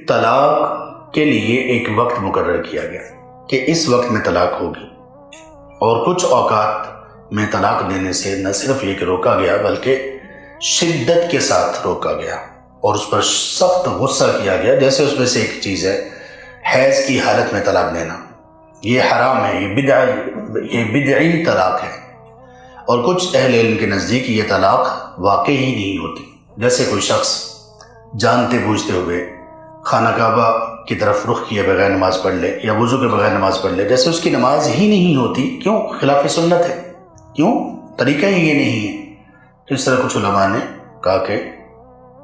طلاق کے لیے ایک وقت مقرر کیا گیا کہ اس وقت میں طلاق ہوگی، اور کچھ اوقات میں طلاق دینے سے نہ صرف یہ کہ روکا گیا بلکہ شدت کے ساتھ روکا گیا اور اس پر سخت غصہ کیا گیا۔ جیسے اس میں سے ایک چیز ہے حیض کی حالت میں طلاق دینا، یہ حرام ہے، یہ بدعی طلاق ہے، اور کچھ اہل علم کے نزدیک یہ طلاق واقع ہی نہیں ہوتی۔ جیسے کوئی شخص جانتے بوجھتے ہوئے خانہ کعبہ کی طرف رخ کیے بغیر نماز پڑھ لے یا وضو کے بغیر نماز پڑھ لے، جیسے اس کی نماز ہی نہیں ہوتی، کیوں؟ خلاف سنت ہے، کیوں؟ طریقہ ہی یہ نہیں ہے۔ تو اس طرح کچھ علماء نے کہا کہ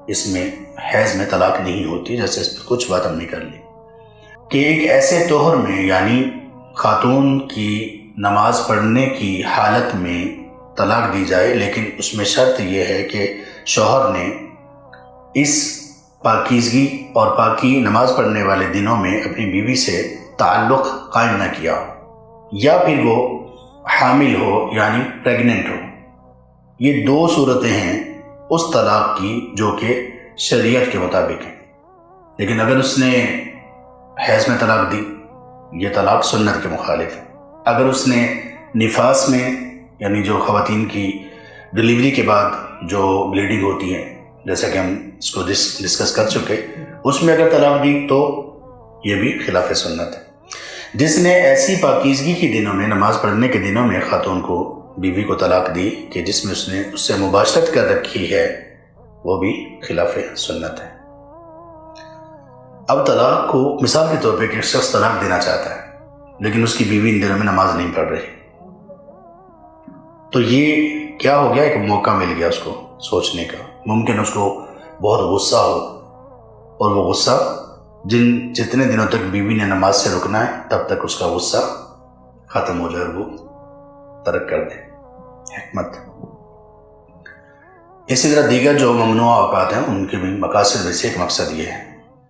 اس میں حیض میں طلاق نہیں ہوتی، جیسے اس پر کچھ بات ہم نے کر لی کہ ایک ایسے طہر میں، یعنی خاتون کی نماز پڑھنے کی حالت میں طلاق دی جائے، لیکن اس میں شرط یہ ہے کہ شوہر نے اس پاکیزگی اور پاکی نماز پڑھنے والے دنوں میں اپنی بیوی سے تعلق قائم نہ کیا ہو، یا پھر وہ حامل ہو یعنی پریگننٹ ہو۔ یہ دو صورتیں ہیں اس طلاق کی جو کہ شریعت کے مطابق ہے۔ لیکن اگر اس نے حیض میں طلاق دی، یہ طلاق سنت کے مخالف ہے۔ اگر اس نے نفاس میں، یعنی جو خواتین کی ڈلیوری کے بعد جو بلیڈنگ ہوتی ہے، جیسا کہ ہم اس کو ڈسکس کر چکے، اس میں اگر طلاق دی تو یہ بھی خلاف سنت ہے۔ جس نے ایسی پاکیزگی کے دنوں میں، نماز پڑھنے کے دنوں میں خاتون کو، بیوی کو طلاق دی کہ جس میں اس نے اس سے مباشرت کر رکھی ہے، وہ بھی خلاف سنت ہے۔ اب طلاق کو مثال کے طور پہ کہ شخص طلاق دینا چاہتا ہے لیکن اس کی بیوی ان دنوں میں نماز نہیں پڑھ رہی، تو یہ کیا ہو گیا؟ ایک موقع مل گیا اس کو سوچنے کا۔ ممکن اس کو بہت غصہ ہو، اور وہ غصہ جتنے دنوں تک بیوی نے نماز سے رکنا ہے تب تک اس کا غصہ ختم ہو جائے، وہ ترک کر دے۔ حکمت اسی طرح دیگر جو ممنوع اوقات ہیں ان کے بھی مقاصد میں سے ایک مقصد یہ ہے